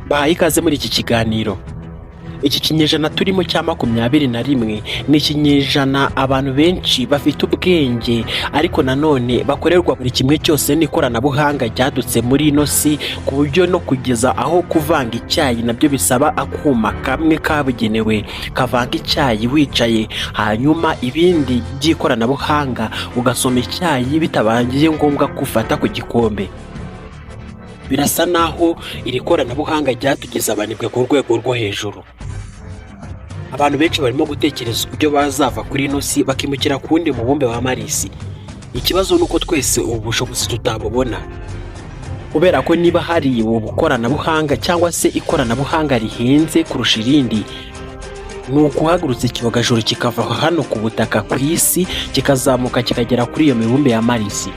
Bahaye ikaze muri iki kiganiro. Iki kinyejana turimo cya 21 ni ikinyejana abantu benshi bafite ubwenge ariko nanone bakorerwa buri kimwe cyose n'ikoranabuhanga ryadutse muri ino si, ku buryo no kugeza aho kuvanga icyayi nabyo bisaba akuma kamwe kabugenewe kavanga icyayi wicaye, hanyuma ibindi by'ikoranabuhanga ugasoma icyayi bitabangiye ngombwa kufata ku gikombe. Birasa naho iri koranabuhanga ryatugeza abanebwe ku rwego rwo hejuru. Abantu benshi barimo gutekereza uburyo bazava kuri ino si bakimukira ku wundi mubumbe wa Marisi. Ikibazo nuko twese ubu bushobozi tutabubona, kubera ko niba hari ubu koranabuhanga cyangwa se ikoranabuhanga rihenze kurusha irindi, ni ukuhagurutsa ikibogajuru kikava hano ku butaka ku isi kikazamuka kikagera kuri iyo mibumbe ya Marisi.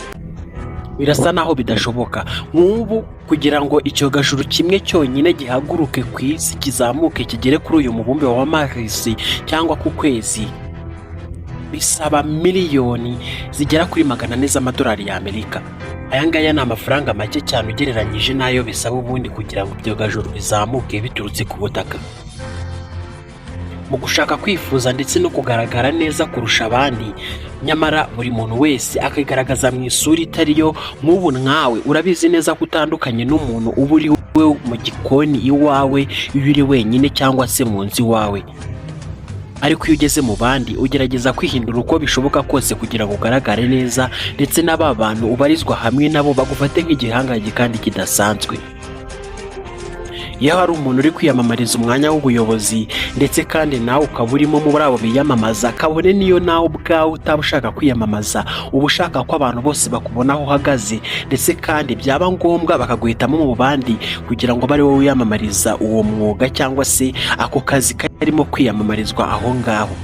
Birasa naho bidashoboka. Nk'ubu kugira ngo icyogajuru kimwe cyonyine gihaguruke ku isi kizamuke kigere kuri uyu mubumbe wa Marisi cyangwa ku kwezi, bisaba miliyoni zigera kuri 400 z'amadolari y'Amerika. Aya ngaya ni amafaranga make cyane ugereranyije n'ayo bisaba ubundi kugira ngo ibyogajuru bizamuke biturutse ku butaka. Mu gushaka kwifuza ndetse no kugaragara neza kurusha abandi, nyamara buri muntu wese akigaragaza mu isura itariyo. Nk'ubu nkawe urabizi neza ko utandukanye n'umuntu uba uri we mu gikoni iwawe, iyo uri wenyine cyangwa se mu nzu iwawe. Ariko iyo ugeze mu bandi ugerageza kwihindura uko bishoboka kose kugira ngo ugaragare neza, ndetse n'aba bantu ubarizwa hamwe nabo bagufate nk'igihangange kandi kidasanzwe. Iyo hari umuntu uri kwiyamamariza umwanya w'ubuyobozi ndetse kandi nawe ukaba urimo muri abo biyamamaza, kabone niyo nawe ubwawe utaba ushaka kwiyamamaza, uba ushaka ko abantu bose bakubona aho uhagaze, ndetse kandi byaba ngombwa bakaguhitamo mu bandi kugira ngo bari wowe wiyamamariza uwo mwuga cyangwa se ako kazi karimo kwiyamamarizwa aho ngaho.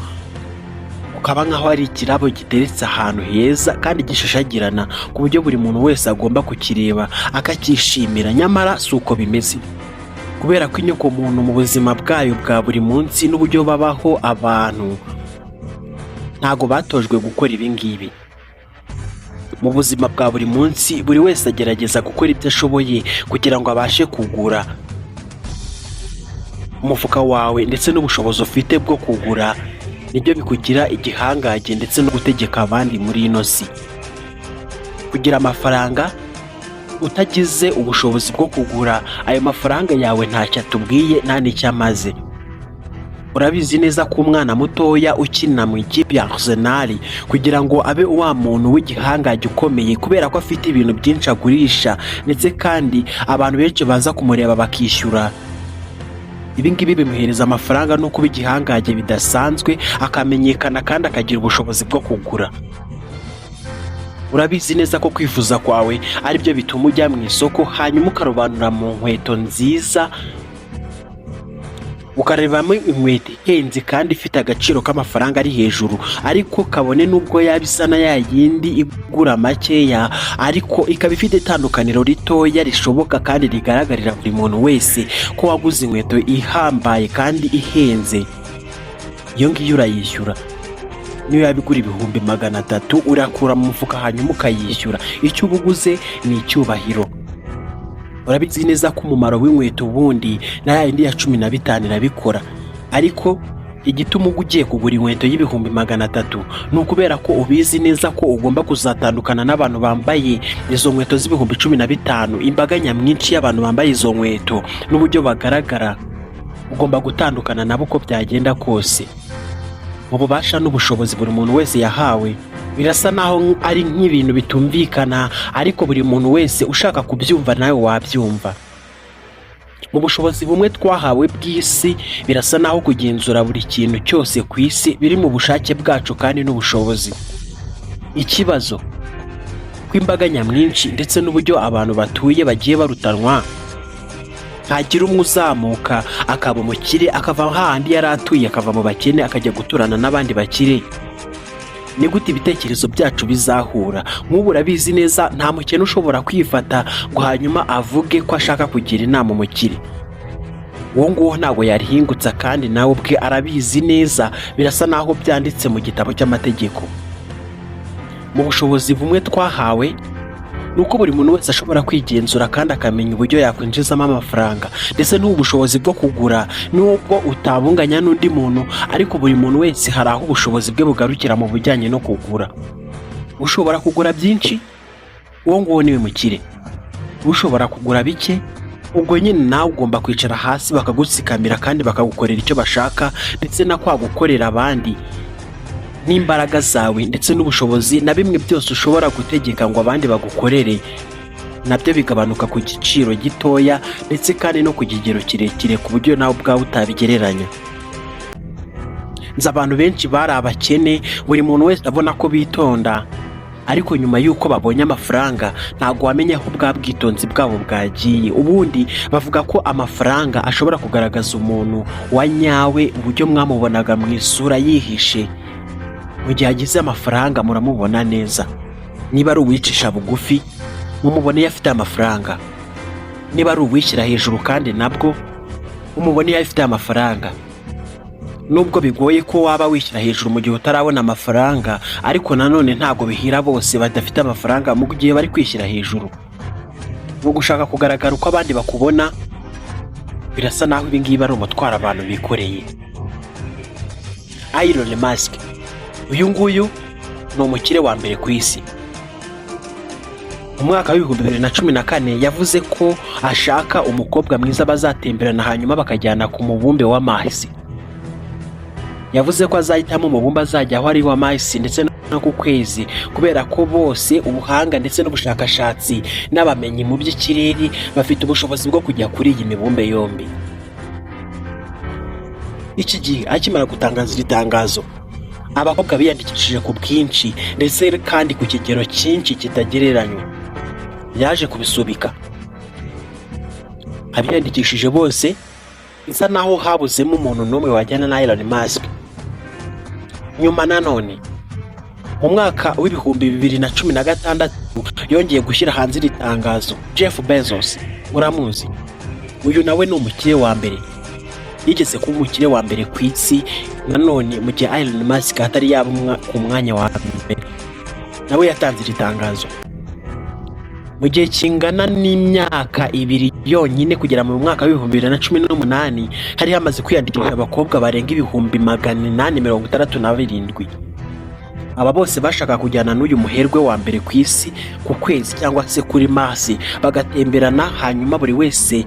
Ukaba nkaho ari ikirabo giteretse ahantu heza kandi gishashagirana ku buryo buri muntu wese agomba kukireba akacyishimira. Nyamara si uko bimeze, kubera ko inyoko muntu mu buzima bwayo bwa buri munsi n'uburyo babaho abantu ntago batojwe gukora ibi ngibi. Mu buzima bwa buri munsi buri wese agerageza gukora ibyo ashoboye kugira ngo abashe kugura. Umufuka wawe ndetse n'ubushobozi ufite bwo kugura nibyo bikugira igihangange ndetse no gutegeka abandi muri ino si. Kugira amafaranga utagize ubushobozi bwo kugura, ayo mafaranga yawe ntacyo atubwiye nta n'icyo amaze. Urabizi neza ko umwana mutoya ukina mu ikipe ya Arsenal kugira ngo abe wa muntu w'igihangange ukomeye, kubera ko afite ibintu byinshi agurisha ndetse kandi abantu benshi baza kumureba bakishyura, ibi ngibi bimuhereza amafaranga no kuba igihangange bidasanzwe, akamenyekana kandi akagira ubushobozi bwo kugura. Urabizi neza ko kwifuza kwawe ari byo bituma ujya mu isoko hanyuma ukarobanura mu nkweto nziza, ukarebamo inkweto ihenze kandi ifite agaciro k'amafaranga ari hejuru, ariko kabone n'ubwo yaba isa na ya yindi igura makeya, ariko ikaba ifite itandukaniro ritoya rishoboka kandi rigaragarira buri muntu wese ko waguze inkweto ihambaye kandi ihenze. Iyo ngiyo urayishyura. Niyo yabigura 300,000 urakura mu mufuka hanyuma ukayishyura. Icyo ubuguze ni icyubahiro. Urabizi neza ko umumaro w'inkweto ubundi na yindi ya 15 irabikora, ariko igituma ugiye kugura inkweto y'300,000 ni ukubera ko ubizi neza ko ugomba kuzatandukana n'abantu bambaye izo nkweto z'15,000. Imbaga nyamwinshi y'abantu bambaye izo nkweto n'uburyo bagaragara, ugomba gutandukana nabo uko byagenda kose. Mu bubasha n'ubushobozi buri muntu wese yahawe, birasa naho ari nk'ibintu bitumvikana, ariko buri muntu wese ushaka kubyumva nawe wabyumva. Mu bushobozi bumwe twahawe bw'isi, birasa naho kugenzura buri kintu cyose ku isi biri mu bushake bwacu kandi n'ubushobozi. Ikibazo kw'imbaga nyamwinshi ndetse n'uburyo abantu batuye bagiye barutanwa, ntagira umwe uzamuka akaba umukire akava hahandi yari atuye akava mu bakene akajya guturana n'abandi bakire. Ni gute ibitekerezo byacu bizahura? Nk'ubu urabizi neza nta mukene ushobora kwifata ngo hanyuma avuge ko ashaka kugira inama umukire. Uwo nguwo ntabwo yarihingutsa kandi nawe ubwe arabizi neza. Birasa naho byanditse mu gitabo cy'amategeko. Mu bushobozi bumwe twahawe, nuko buri muntu wese ashobora kwigenzura kandi akamenya uburyo yakwinjizamo amafaranga ndetse n'ubushobozi bwo kugura. Nubwo utabunganya n'undi muntu, ariko buri muntu wese hari aho ubushobozi bwe bugarukira mu bijyanye no kugura. Ushobora kugura byinshi, uwo nguwo niwe mukire. Ushobora kugura bike, ubwo nyine nawe ugomba kwicara hasi bakagutsikamira kandi bakagukorera icyo bashaka, ndetse na kwa gukorera abandi n'imbaraga zawe ndetse n'ubushobozi na bimwe byose ushobora gutegeka ngo abandi bagukorere, nabyo bigabanuka ku giciro gitoya ndetse kandi no ku kigero kirekire ku buryo nawe ubwawe utabigereranya. Nzi abantu benshi bari abakene, buri muntu wese abona ko bitonda, ariko nyuma y'uko babonye amafaranga ntabwo wamenya aho bwa bwitonzi bwabo bwagiye. Ubundi bavuga ko amafaranga ashobora kugaragaza umuntu wa nyawe, uburyo mwamubonaga mu isura yihishe. Mu gihe agize amafaranga muramubona neza. Niba ari uwicisha bugufi, mumubone afite amafaranga. Niba ari uwishyira hejuru kandi nabwo umubone afite amafaranga. Nubwo bigoye ko waba wishyira hejuru mu gihe utarabona amafaranga, ariko nanone ntabwo bihira bose badafite amafaranga mu gihe bari kwishyira hejuru. Mu gushaka kugaragara uko abandi bakubona, birasa naho ibi ngibi ari umutwaro abantu bikoreye. Elon Musk, uyu nguyu ni umukire wa mbere ku isi. Mu mwaka w'ibihumbi 2014 yavuze ko ashaka umukobwa mwiza bazatemberana hanyuma bakajyana ku mubumbe wa Mars. Yavuze ko azahitamo umubumbe azajya aho ari wa Mars ndetse no ku kwezi, kubera ko bose ubuhanga ndetse n'ubushakashatsi n'abamenyi mu by'ikirere bafite ubushobozi bwo kujya kuri iyi mibumbe yombi. Iki gihe akimara gutangaza iri tangazo, abakobwa biyandikishije ku bwinshi ndetse kandi ku kigero cyinshi kitagereranywa. Yaje kubisubika. Abiyandikishije bose bisa naho habuzemo umuntu n'umwe wajyana na Elon Musk. Nyuma nanone mu mwaka w'ibihumbi 2016 yongeye gushyira hanze iri tangazo. Jeff Bezos, muramuzi, uyu nawe ni umukire wa mbere. Yigeze kuba umukire wa mbere ku isi, nanone mu gihe Elon Musk atari yaba ku mwanya wa mbere. Nawe yatanze iri tangazo. Mu gihe kingana n'imyaka 2 yonyine kugera mu mwaka w'ibihumbi 2018 hari hamaze kwiyandikisha abakobwa barenga 867. Aba bose bashaka kujyana n'uyu muherwe wa mbere ku isi ku kwezi cyangwa se kuri Mars, bagatemberana hanyuma buri wese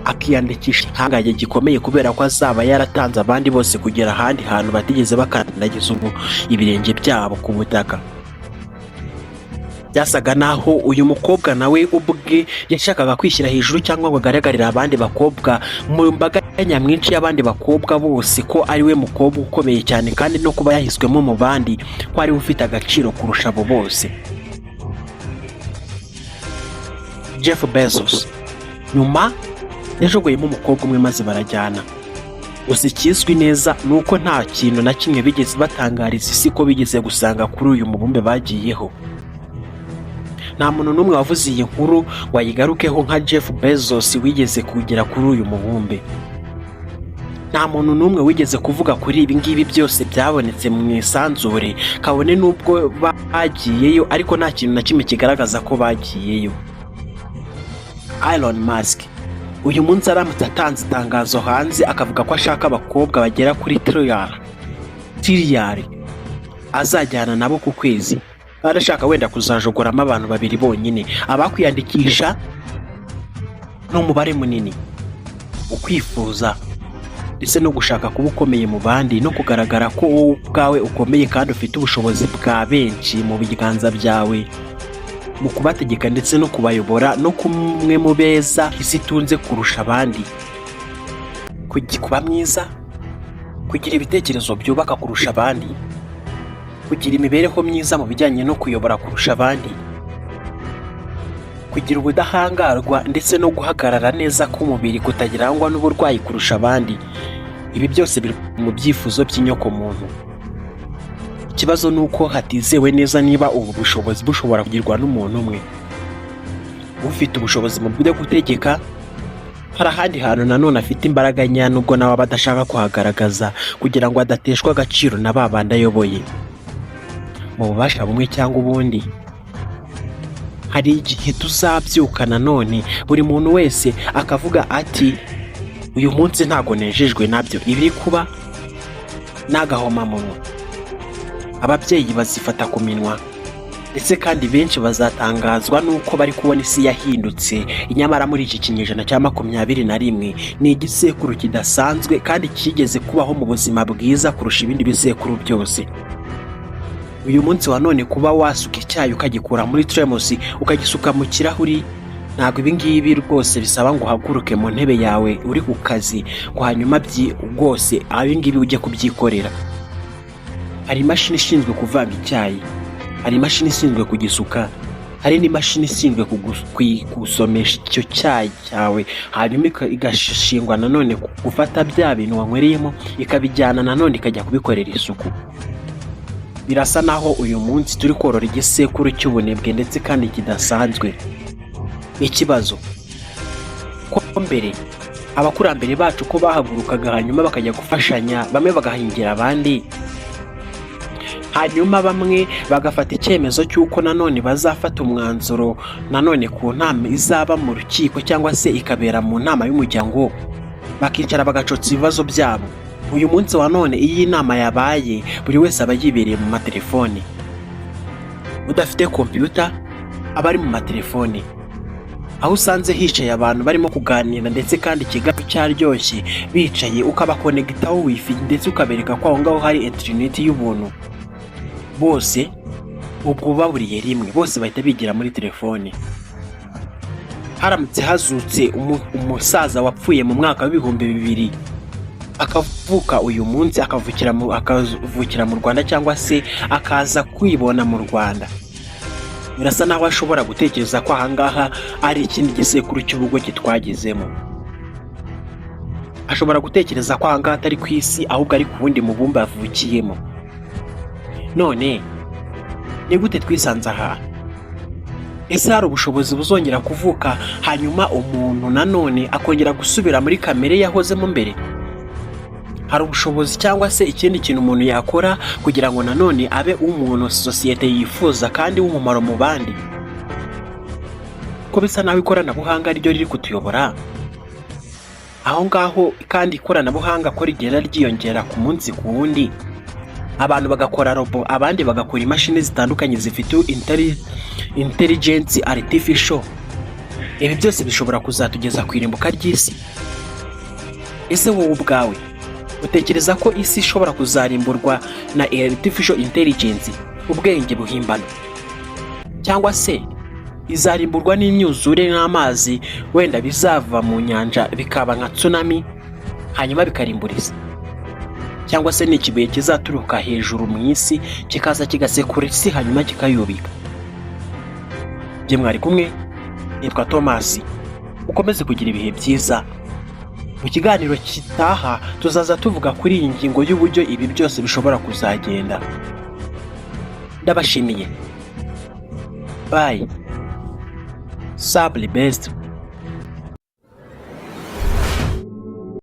akiyandikisha igihangange gikomeye, kubera ko azaba yaratanze abandi bose kugera ahandi hantu batigeze bakandagiza ibirenge byabo ku butaka. Byasaga naho uyu mukobwa nawe ubwe yashakaga kwishyira hejuru cyangwa ngo agaragarire abandi bakobwa mu mbaga nyamwinshi y'abandi bakobwa bose ko ari we mukobwa ukomeye cyane, kandi no kuba yahiswemo mu bandi ko ari ufite agaciro kurusha abo bose. Jeff Bezos nyuma yajogoyemo umukobwa umwe maze barajyana. Gusa ikizwi neza nuko nta kintu na kimwe bigeze batangariza isi ko bigeze gusanga kuri uyu mubumbe bagiyeho. Nta muntu n'umwe wavuze iyi nkuru wayigarukeho nka Jeff Bezos wigeze kugera kuri uyu mubumbe. Nta muntu n'umwe wigeze kuvuga kuri ibi ngibi byose byabonetse mu isanzure, kabone n'ubwo bagiyeyo, ariko nta kintu na kimwe kigaragaza ko bagiyeyo. Elon Musk uyu munsi aramutse atanze itangazo hanze akavuga ko ashaka abakobwa bagera kuri tiriyari azajyana nabo ku kwezi, arashaka wenda kuzajogoramo abantu 2 bonyine. Abakwiyandikisha n'umubare munini. Ukwifuza ndetse no gushaka kuba ukomeye mu bandi no kugaragara ko wowe ubwawe ukomeye kandi ufite ubushobozi bwa benshi mu biganza byawe, mu kubategeka ndetse no kubayobora, no kumwe mu beza isi itunze kurusha abandi. Kuba mwiza, kugira ibitekerezo byubaka kurusha abandi, kugira imibereho myiza mu bijyanye no kuyobora kurusha abandi, kugira ubudahangarwa ndetse no guhagarara neza k'umubiri kutagirangwa n'uburwayi kurusha abandi. Ibi byose biri mu byifuzo by'inyoko muntu. Ikibazo nuko hatizewe neza niba ubu bushobozi bushobora kugirwa n'umuntu umwe. Ufite ubushobozi mu byo gutegeka, hari ahandi hantu nanone afite imbaraga nya nubwo nawe badashaka kuhagaragaza kugira ngo adateshwa agaciro na babandi ayoboye. Mu bubasha bumwe cyangwa ubundi hari igihe tuzabyuka nanone buri muntu wese akavuga ati uyu munsi ntago nejejwe nabyo, ibiri kuba n'agahomamunwa. Ababyeyi bazifata ku minwa ndetse kandi benshi bazatangazwa n'uko bari kubona isi yahindutse. Nyamara muri iki kinyejana cya 21 ni igisekuru kidasanzwe kandi kigeze kubaho mu buzima bwiza kurusha ibindi bisekuru byose. Uyu munsi wa none kuba wasuka icyayi ukagikura muri tremosi ukagisuka mu kirahuri, ntabwo ibi ngibi rwose bisaba ngo uhaguruke mu ntebe yawe uri ku kazi ngo hanyuma rwose ibi ngibi ujye kubyikorera. Hari imashini ishinzwe kuvanga icyayi, hari imashini ishinzwe kugisuka, hari n'imashini ishinzwe kusomesha icyo cyayi cyawe, hanyuma igashingwa nanone gufata bya bintu wanywereyemo ikabijyana nanone ikajya kubikorera isuku. Birasa naho uyu munsi turi korora igisekuru cy'ubunebwe ndetse kandi kidasanzwe. Ikibazo ko mbere abakurambere bacu ko bahagurukaga hanyuma bakajya gufashanya, bamwe bagahingira abandi, hanyuma bamwe bagafata icyemezo cy'uko nanone bazafata umwanzuro nanone ku nama izaba mu rukiko cyangwa se ikabera mu nama y'umuryango, bakicara bagacotsa ibibazo byabo. Uyu munsi wa none iyi nama yabaye buri wese aba yibereye mu matelefone. Udafite computer aba ari mu matelefone, aho usanze hicaye abantu barimo kuganira ndetse kandi ikiganiro cyaryoshye, bicaye ukabakonegitaho wifi ndetse ukabereka ko aho ngaho hari internet y'ubuntu. Bose ubwo baburiye rimwe, bose bahita bigira muri telefone. Haramutse hazutse umusaza wapfuye mu mwaka wa 2000 akavuka uyu munsi akavukira mu Rwanda cyangwa se akaza kwibona mu Rwanda, birasa naho ashobora gutekereza ko ahangaha ari ikindi gisekuru cy'ubugo kitwagezemo. Ashobora gutekereza ko ahangaha atari ku isi ahubwo ari ku wundi mubumbe avukiyemo. None ni gute twisanze aha? Ese hari ubushobozi buzongera kuvuka hanyuma umuntu nanone akongera gusubira muri kamere yahozemo mbere? Hari ubushobozi cyangwa se ikindi kintu umuntu yakora kugira ngo nanone abe umuntu sosiyete yifuza kandi w'umumaro mu bandi? Ko bisa naho ikoranabuhanga ryo riri kutuyobora aho ngaho, kandi ikoranabuhanga ko rigenda ryiyongera ku munsi ku wundi. Abantu bagakora robo, abandi bagakora imashini zitandukanye zifite intelligence artificial. Ibi byose bishobora kuzatugeza ku irimbuka ry'isi. Ese wowe ubwawe utekereza ko isi ishobora kuzarimburwa na artificial intelligence, ubwenge buhimbano, cyangwa se izarimburwa n'imyuzure n'amazi wenda bizava mu nyanja bikaba nka tsunami hanyuma bikarimbura isi? Cyangwa se ni ikibuye kizaturuka hejuru mu isi kikaza kigasekura isi hanyuma kikayubika? Jye mwari kumwe, nitwa Thomas. Ukomeze kugira ibihe byiza. Mu kiganiro kitaha tuzaza tuvuga kuri iyi ngingo y'uburyo ibi byose bishobora kuzagenda. Ndabashimiye. Bye. Sably best.